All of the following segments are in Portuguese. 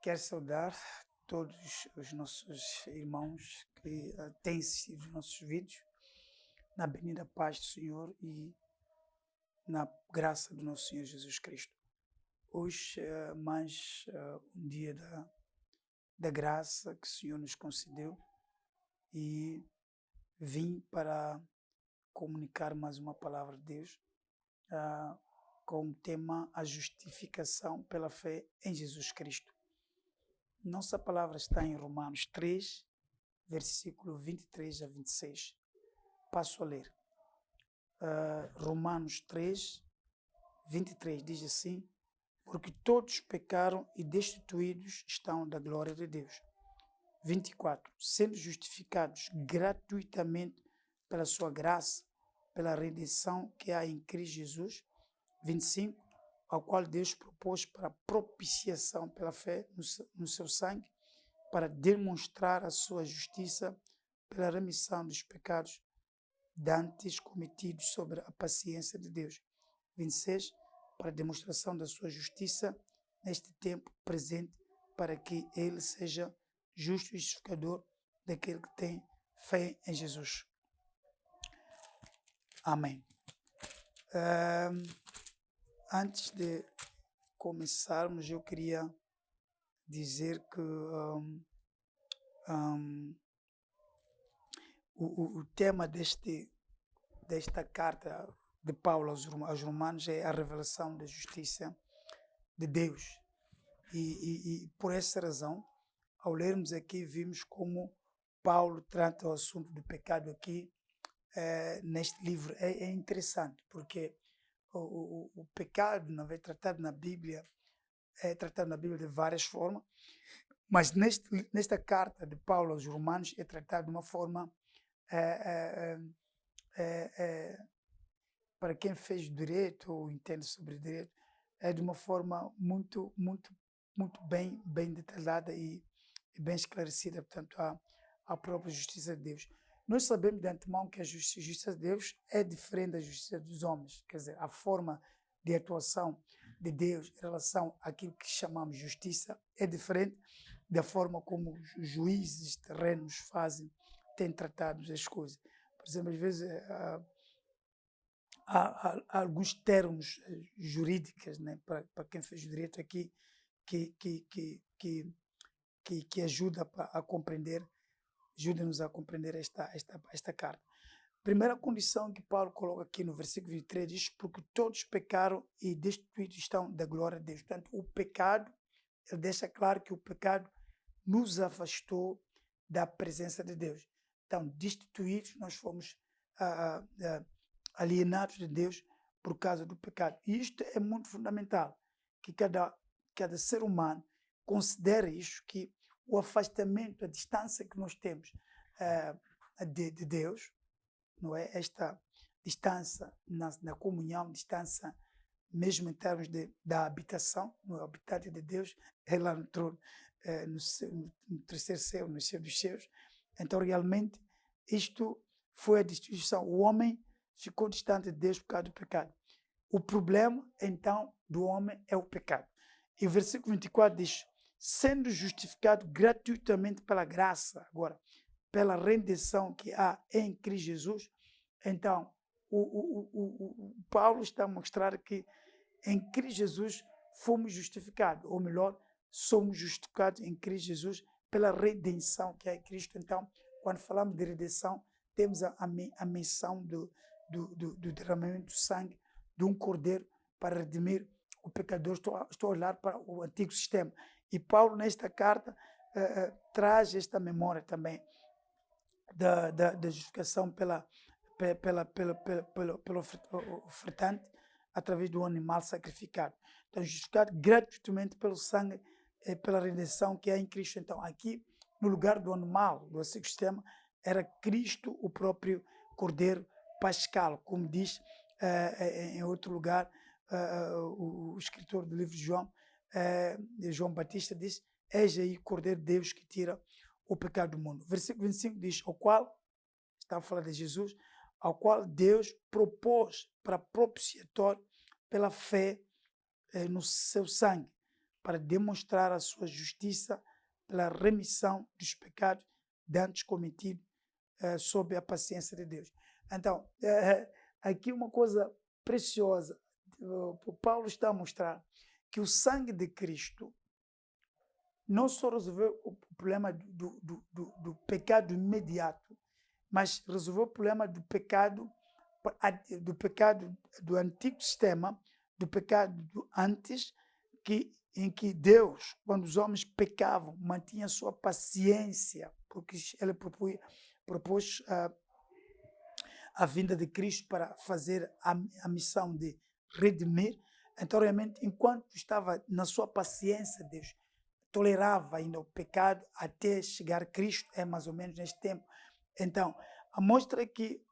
Quero saudar todos os nossos irmãos que têm assistido os nossos vídeos na bendita paz do Senhor e na graça do nosso Senhor Jesus Cristo. Hoje é mais um dia da graça que o Senhor nos concedeu e vim para comunicar mais uma palavra de Deus ah, com o tema a justificação pela fé em Jesus Cristo. Nossa palavra está em Romanos 3, versículo 23 a 26. Passo a ler. Romanos 3, 23 diz assim: porque todos pecaram e destituídos estão da glória de Deus. 24. Sendo justificados gratuitamente pela sua graça, pela redenção que há em Cristo Jesus. 25. Ao qual Deus propôs para propiciação pela fé no seu sangue, para demonstrar a sua justiça pela remissão dos pecados dantes cometidos sobre a paciência de Deus. 26. Para demonstração da sua justiça neste tempo presente, para que ele seja justo e justificador daquele que tem fé em Jesus. Amém. Antes de começarmos, eu queria dizer que o tema desta carta de Paulo aos Romanos é a revelação da justiça de Deus. E por essa razão, ao lermos aqui, vimos como Paulo trata o assunto do pecado aqui neste livro. É interessante, porque o pecado não é tratado na Bíblia, é tratado na Bíblia de várias formas, mas nesta carta de Paulo aos Romanos é tratado de uma forma, para quem fez direito ou entende sobre direito, é de uma forma muito bem detalhada e bem esclarecida, portanto, a própria justiça de Deus. Nós sabemos de antemão que a justiça de Deus é diferente da justiça dos homens, quer dizer, a forma de atuação de Deus em relação àquilo que chamamos justiça é diferente da forma como os juízes terrenos têm tratado as coisas. Por exemplo, às vezes há alguns termos jurídicos, né, para quem fez direito aqui que ajuda-nos a compreender esta carta. Primeira condição que Paulo coloca aqui no versículo 23 diz: porque todos pecaram e destituídos estão da glória de Deus. Portanto, o pecado, ele deixa claro que o pecado nos afastou da presença de Deus. Então, destituídos, nós fomos alienados de Deus por causa do pecado. E isto é muito fundamental, que cada ser humano considere isso, que o afastamento, a distância que nós temos de Deus, não é? Esta distância na comunhão, distância mesmo em termos da habitação, no habitat de Deus, é lá no trono, no terceiro céu, no céu dos céus. Então, realmente, isto foi a destituição. O homem ficou distante de Deus por causa do pecado. O problema, então, do homem é o pecado. E o versículo 24 diz: sendo justificado gratuitamente pela graça, agora, pela redenção que há em Cristo Jesus. Então, o Paulo está a mostrar que em Cristo Jesus fomos justificados, ou melhor, somos justificados em Cristo Jesus pela redenção que há em Cristo. Então, quando falamos de redenção, temos a menção do derramamento do sangue de um cordeiro para redimir o pecador. Estou a olhar para o antigo sistema. E Paulo, nesta carta, traz esta memória também da justificação pelo ofertante através do animal sacrificado. Então, justificado gratuitamente pelo sangue, pela redenção que há em Cristo. Então, aqui, no lugar do animal, do antigo sistema, era Cristo o próprio Cordeiro Pascal, como diz em outro lugar o escritor do livro de João, João Batista, diz: eis aí o Cordeiro de Deus que tira o pecado do mundo. Versículo 25 diz: ao qual, está a falar de Jesus, ao qual Deus propôs para propiciatório pela fé no seu sangue, para demonstrar a sua justiça pela remissão dos pecados dantes cometidos sob a paciência de Deus. Então, aqui uma coisa preciosa, o Paulo está a mostrar que o sangue de Cristo não só resolveu o problema do pecado imediato, mas resolveu o problema do pecado do antigo sistema, do pecado antes, em que Deus, quando os homens pecavam, mantinha sua paciência, porque ele propôs a vinda de Cristo para fazer a missão de redimir. Então, realmente, enquanto estava na sua paciência, Deus tolerava ainda o pecado até chegar Cristo, é mais ou menos neste tempo. Então, a mostra é que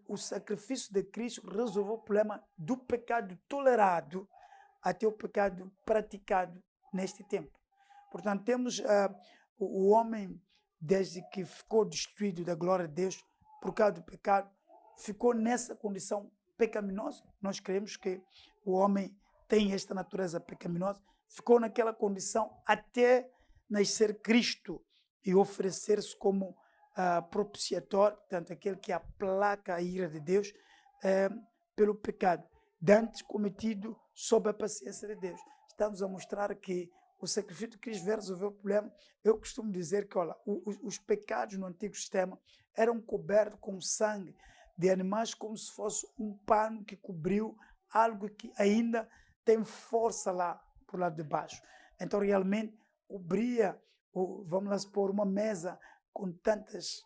o sacrifício de Cristo resolveu o problema do pecado tolerado até o pecado praticado neste tempo. Portanto, temos o homem, desde que ficou destruído da glória de Deus por causa do pecado, ficou nessa condição pecaminosa. Nós creemos que o homem tem esta natureza pecaminosa, ficou naquela condição até nascer Cristo e oferecer-se como propiciatório, portanto, aquele que aplaca a ira de Deus pelo pecado, dantes cometido sob a paciência de Deus. Estamos a mostrar que o sacrifício de Cristo veio resolver o problema. Eu costumo dizer que, olha, os pecados no antigo sistema eram cobertos com sangue de animais como se fosse um pano que cobriu algo que ainda tem força lá por lado de baixo. Então, realmente, cobria, vamos lá supor, uma mesa com tantas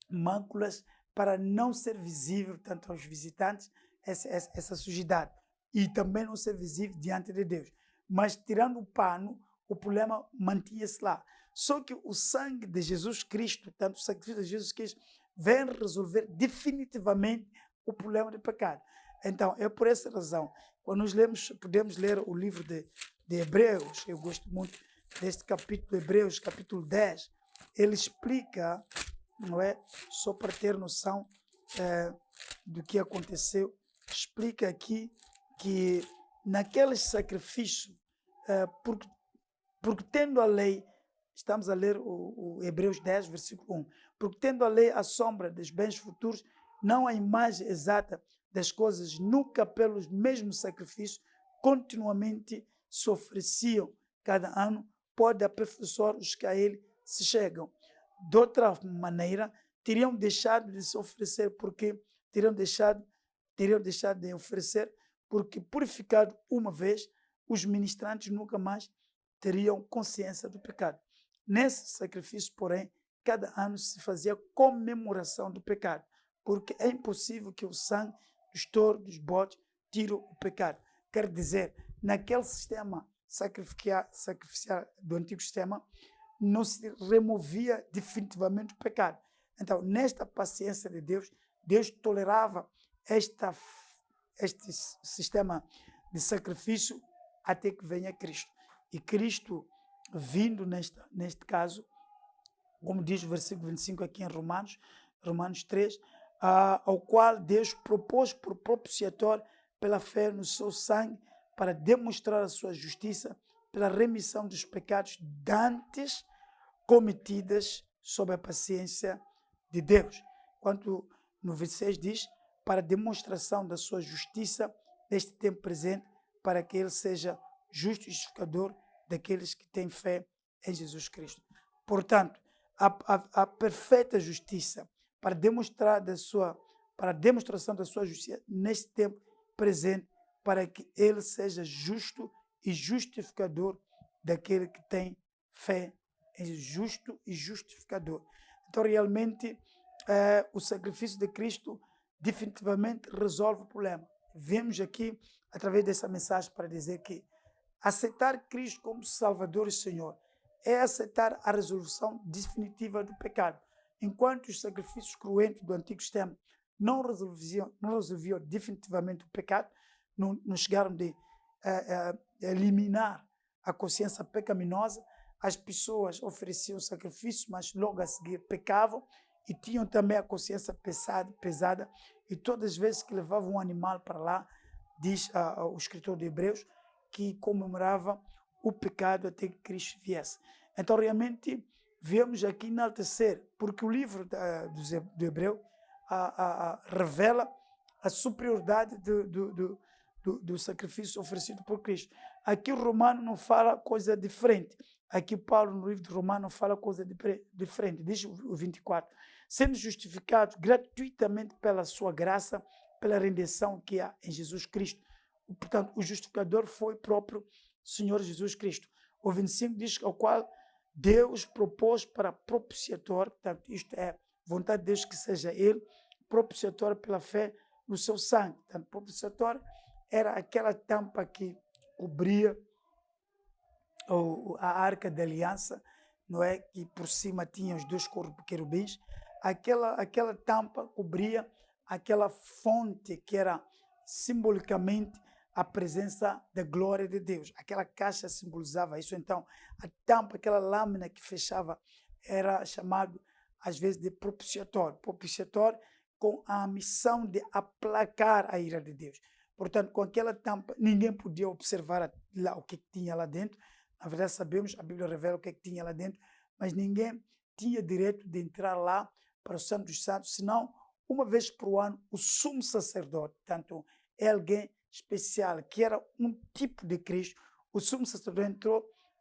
mânculas para não ser visível tanto aos visitantes essa sujidade e também não ser visível diante de Deus. Mas tirando o pano, o problema mantinha-se lá. Só que o sangue de Jesus Cristo, tanto o sacrifício de Jesus Cristo, vem resolver definitivamente o problema do pecado. Então, é por essa razão, quando nós lemos, podemos ler o livro de Hebreus, eu gosto muito deste capítulo, Hebreus, capítulo 10, ele explica, não é? Só para ter noção do que aconteceu, explica aqui que naqueles sacrifícios, porque tendo a lei, estamos a ler o Hebreus 10, versículo 1, porque tendo a lei a sombra dos bens futuros, não a imagem exata das coisas, nunca pelos mesmos sacrifícios, continuamente se ofereciam cada ano, pode aperfeiçoar os que a ele se chegam. De outra maneira, teriam deixado de se oferecer, porque teriam deixado de oferecer, porque purificado uma vez, os ministrantes nunca mais teriam consciência do pecado. Nesse sacrifício, porém, cada ano se fazia comemoração do pecado, porque é impossível que o sangue dos touros, dos bodes, tire o pecado. Quer dizer, naquele sistema sacrificial do antigo sistema, não se removia definitivamente o pecado. Então, nesta paciência de Deus, Deus tolerava este sistema de sacrifício até que venha Cristo. E Cristo, vindo neste caso, como diz o versículo 25 aqui em Romanos 3, ao qual Deus propôs por propiciatório pela fé no seu sangue para demonstrar a sua justiça pela remissão dos pecados dantes cometidas sob a paciência de Deus. Quanto no versículo 6 diz, para demonstração da sua justiça neste tempo presente, para que ele seja justo e justificador daqueles que têm fé em Jesus Cristo. Portanto, a perfeita justiça para a demonstração da sua justiça neste tempo presente, para que ele seja justo e justificador daquele que tem fé em Jesus, justo e justificador. Então, realmente, o sacrifício de Cristo definitivamente resolve o problema. Vemos aqui, através dessa mensagem, para dizer que aceitar Cristo como Salvador e Senhor é aceitar a resolução definitiva do pecado. Enquanto os sacrifícios cruentos do Antigo Sistema não resolviam definitivamente o pecado, não chegaram de eliminar a consciência pecaminosa, as pessoas ofereciam sacrifício, mas logo a seguir pecavam e tinham também a consciência pesada, e todas as vezes que levavam um animal para lá, diz o escritor de Hebreus, que comemorava o pecado até que Cristo viesse. Então, realmente, viemos aqui enaltecer, porque o livro do Hebreu revela a superioridade do sacrifício oferecido por Cristo. Aqui o Romano não fala coisa diferente. Aqui Paulo, no livro de Romano, fala coisa diferente. Diz o 24. Sendo justificados gratuitamente pela sua graça, pela redenção que há em Jesus Cristo. Portanto, o justificador foi o próprio Senhor Jesus Cristo. O 25 diz ao qual Deus propôs para propiciatório, portanto, isto é vontade de Deus que seja Ele, propiciatório pela fé no seu sangue. Portanto, propiciatório era aquela tampa que cobria a arca da aliança, não é? Que por cima tinha os dois querubins. Aquela tampa cobria aquela fonte que era simbolicamente a presença da glória de Deus. Aquela caixa simbolizava isso. Então, a tampa, aquela lâmina que fechava, era chamado às vezes de propiciatório. Propiciatório com a missão de aplacar a ira de Deus. Portanto, com aquela tampa, ninguém podia observar lá o que tinha lá dentro. Na verdade, sabemos, a Bíblia revela o que tinha lá dentro, mas ninguém tinha direito de entrar lá para o Santo dos Santos, senão, uma vez por ano, o sumo sacerdote, tanto é alguém especial, que era um tipo de Cristo, o sumo sacerdote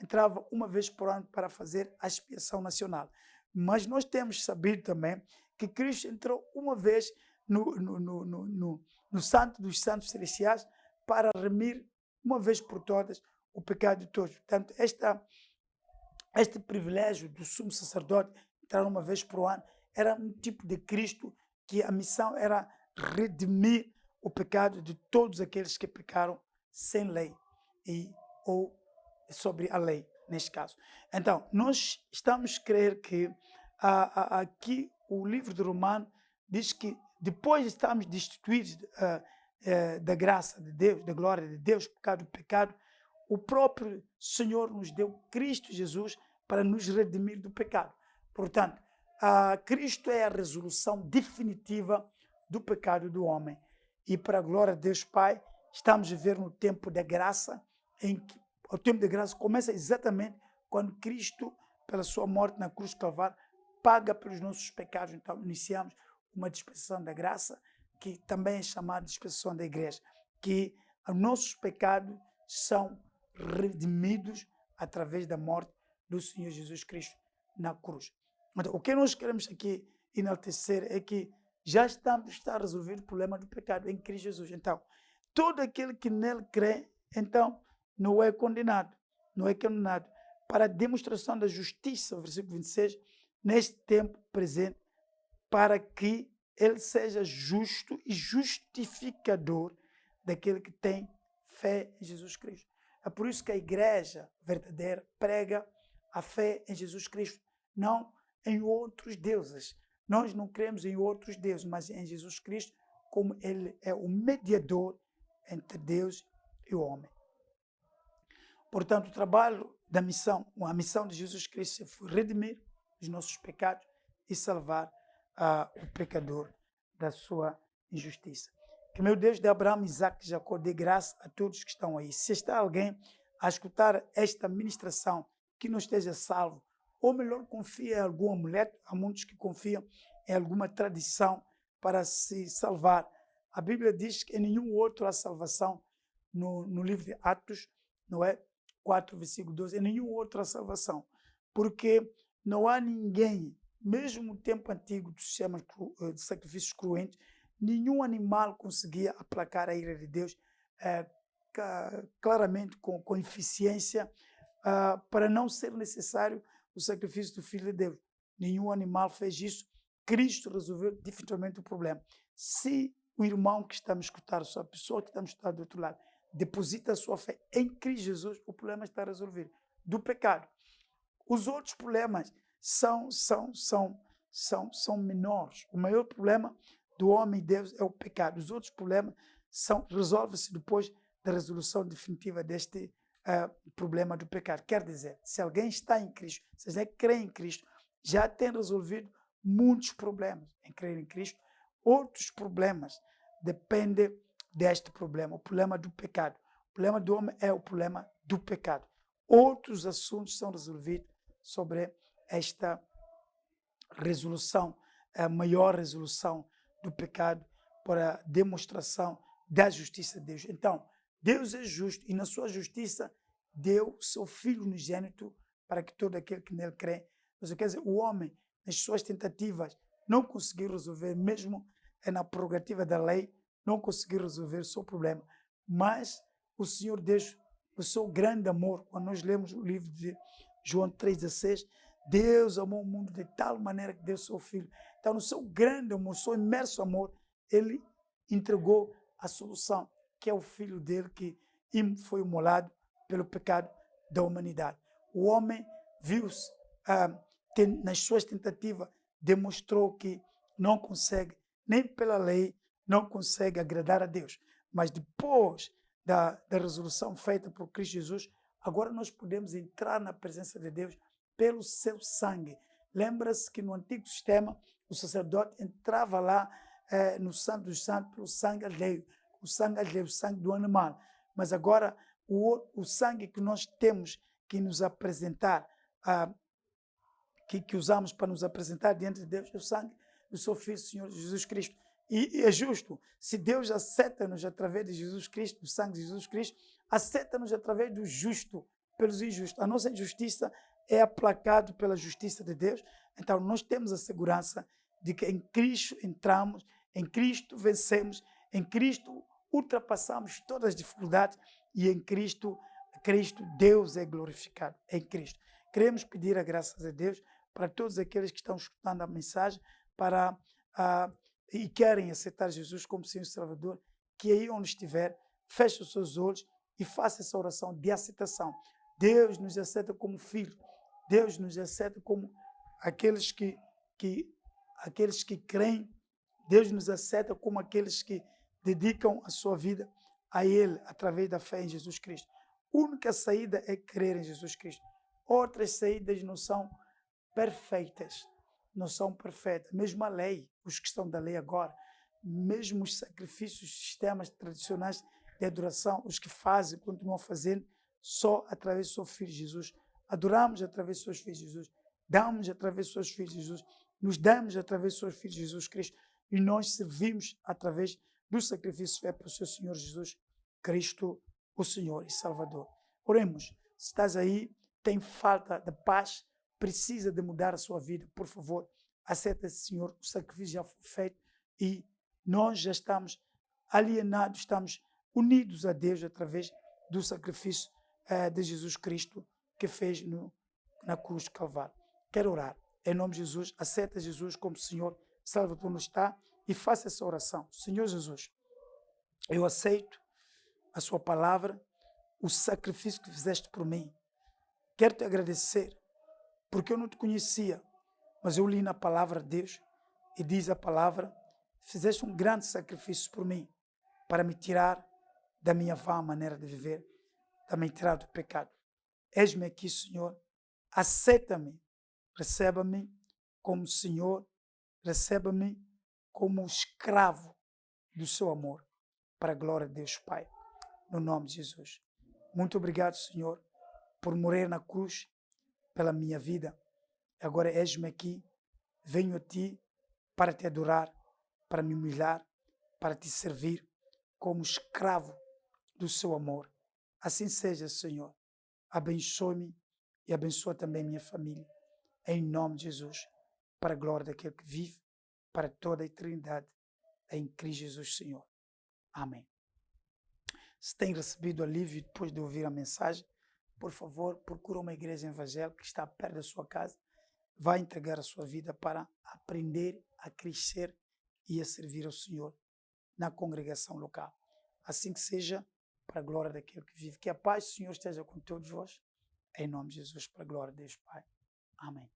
entrava uma vez por ano para fazer a expiação nacional. Mas nós temos sabido também que Cristo entrou uma vez no Santo dos Santos Celestiais para remir uma vez por todas o pecado de todos. Portanto, este privilégio do sumo sacerdote entrar uma vez por ano era um tipo de Cristo que a missão era redimir o pecado de todos aqueles que pecaram sem lei ou sobre a lei, neste caso. Então, nós estamos a crer que aqui o livro de Romano diz que depois de estarmos destituídos da graça de Deus, da glória de Deus, por causa do pecado, o próprio Senhor nos deu Cristo Jesus para nos redimir do pecado. Portanto, Cristo é a resolução definitiva do pecado do homem. E para a glória de Deus Pai, estamos a viver no tempo da graça, em que o tempo da graça começa exatamente quando Cristo, pela sua morte na cruz do Calvário, paga pelos nossos pecados. Então, iniciamos uma dispensação da graça, que também é chamada dispensação da igreja, que os nossos pecados são redimidos através da morte do Senhor Jesus Cristo na cruz. Então, o que nós queremos aqui enaltecer é que já está resolvido o problema do pecado em Cristo Jesus. Então, todo aquele que nele crê, então, não é condenado, não é condenado. Para a demonstração da justiça, versículo 26, neste tempo presente, para que ele seja justo e justificador daquele que tem fé em Jesus Cristo. É por isso que a igreja verdadeira prega a fé em Jesus Cristo, não em outros deuses. Nós não cremos em outros deuses, mas em Jesus Cristo, como ele é o mediador entre Deus e o homem. Portanto, o trabalho da missão, a missão de Jesus Cristo foi redimir os nossos pecados e salvar o pecador da sua injustiça. Que meu Deus de Abraão, Isaac e Jacó dê graça a todos que estão aí. Se está alguém a escutar esta ministração que não esteja salvo, ou melhor, confia em algum amuleto, há muitos que confiam em alguma tradição para se salvar. A Bíblia diz que em nenhum outro há salvação no livro de Atos, não é? 4, versículo 12, em nenhum outro há salvação, porque não há ninguém, mesmo no tempo antigo dos sistemas de sacrifícios cruentos, nenhum animal conseguia aplacar a ira de Deus claramente, com eficiência, para não ser necessário o sacrifício do Filho de Deus. Nenhum animal fez isso. Cristo resolveu definitivamente o problema. Se o irmão que está me escutando, a pessoa que está me escutando do outro lado, deposita a sua fé em Cristo Jesus, o problema está resolvido. Do pecado. Os outros problemas são menores. O maior problema do homem e Deus é o pecado. Os outros problemas resolvem-se depois da resolução definitiva deste problema do pecado. Quer dizer, se alguém está em Cristo, se alguém crê em Cristo, já tem resolvido muitos problemas em crer em Cristo. Outros problemas dependem deste problema, o problema do pecado. O problema do homem é o problema do pecado. outros assuntos são resolvidos sobre esta resolução, a maior resolução do pecado para a demonstração da justiça de Deus. Então, Deus é justo e na sua justiça deu seu Filho unigênito para que todo aquele que nele crê. Mas, quer dizer, o homem, nas suas tentativas, não conseguiu resolver, mesmo na prerrogativa da lei, não conseguiu resolver o seu problema. Mas o Senhor Deus, o seu grande amor, quando nós lemos o livro de João 3,16, Deus amou o mundo de tal maneira que deu seu Filho. Então, no seu grande amor, seu imerso amor, ele entregou a solução, que é o Filho dele que foi imolado pelo pecado da humanidade. O homem viu-se, nas suas tentativas, demonstrou que não consegue, nem pela lei, não consegue agradar a Deus. Mas depois da resolução feita por Cristo Jesus, agora nós podemos entrar na presença de Deus pelo seu sangue. Lembra-se que no antigo sistema, o sacerdote entrava lá no Santo dos Santos pelo sangue alheio, o sangue do animal. Mas agora o sangue que nós temos que nos apresentar, que usamos para nos apresentar diante de Deus, é o sangue do seu Filho, Senhor Jesus Cristo. E é justo, se Deus aceita-nos através de Jesus Cristo, do sangue de Jesus Cristo, aceita-nos através do justo pelos injustos. A nossa injustiça é aplacada pela justiça de Deus. Então nós temos a segurança de que em Cristo entramos, em Cristo vencemos, em Cristo ultrapassamos todas as dificuldades e em Cristo Deus é glorificado, em Cristo. Queremos pedir a graça de Deus para todos aqueles que estão escutando a mensagem e querem aceitar Jesus como Senhor e Salvador, que aí onde estiver, feche os seus olhos e faça essa oração de aceitação. Deus nos aceita como filho, Deus nos aceita como aqueles que creem, Deus nos aceita como aqueles que dedicam a sua vida a Ele através da fé em Jesus Cristo. A única saída é crer em Jesus Cristo. Outras saídas não são perfeitas, não são perfeitas. Mesmo a lei, os que estão da lei agora, mesmo os sacrifícios, sistemas tradicionais de adoração, os que fazem, continuam fazendo, só através do seu Filho Jesus. Adoramos através do seu Filho Jesus. Damos através do seu Filho Jesus. Nos damos através do seu Filho Jesus Cristo. E nós servimos através do sacrifício feito pelo seu Senhor Jesus Cristo, o Senhor e Salvador. Oremos. Se estás aí, tem falta de paz, precisa de mudar a sua vida, por favor, aceita esse Senhor, o sacrifício já foi feito e nós já estamos alienados, estamos unidos a Deus através do sacrifício de Jesus Cristo que fez na cruz do Calvário. Quero orar. Em nome de Jesus, aceita Jesus como Senhor, Salvador nos está e faça essa oração. Senhor Jesus, eu aceito a sua palavra, o sacrifício que fizeste por mim. Quero te agradecer, porque eu não te conhecia, mas eu li na palavra de Deus e diz a palavra, fizeste um grande sacrifício por mim, para me tirar da minha vã maneira de viver, para me tirar do pecado. Eis-me aqui, Senhor, aceita-me, receba-me como Senhor, receba-me como escravo do seu amor, para a glória de Deus Pai, no nome de Jesus. Muito obrigado, Senhor, por morrer na cruz pela minha vida. Agora eis-me aqui, venho a Ti para Te adorar, para me humilhar, para Te servir como escravo do Seu amor. Assim seja, Senhor. Abençoe-me e abençoa também minha família. Em nome de Jesus, para a glória daquele que vive, para toda a eternidade, em Cristo Jesus, Senhor. Amém. Se tem recebido alívio depois de ouvir a mensagem, por favor, procura uma igreja evangélica que está perto da sua casa. Vai entregar a sua vida para aprender a crescer e a servir ao Senhor na congregação local. Assim que seja, para a glória daquele que vive. Que a paz do Senhor esteja com todos vós. Em nome de Jesus, para a glória de Deus Pai. Amém.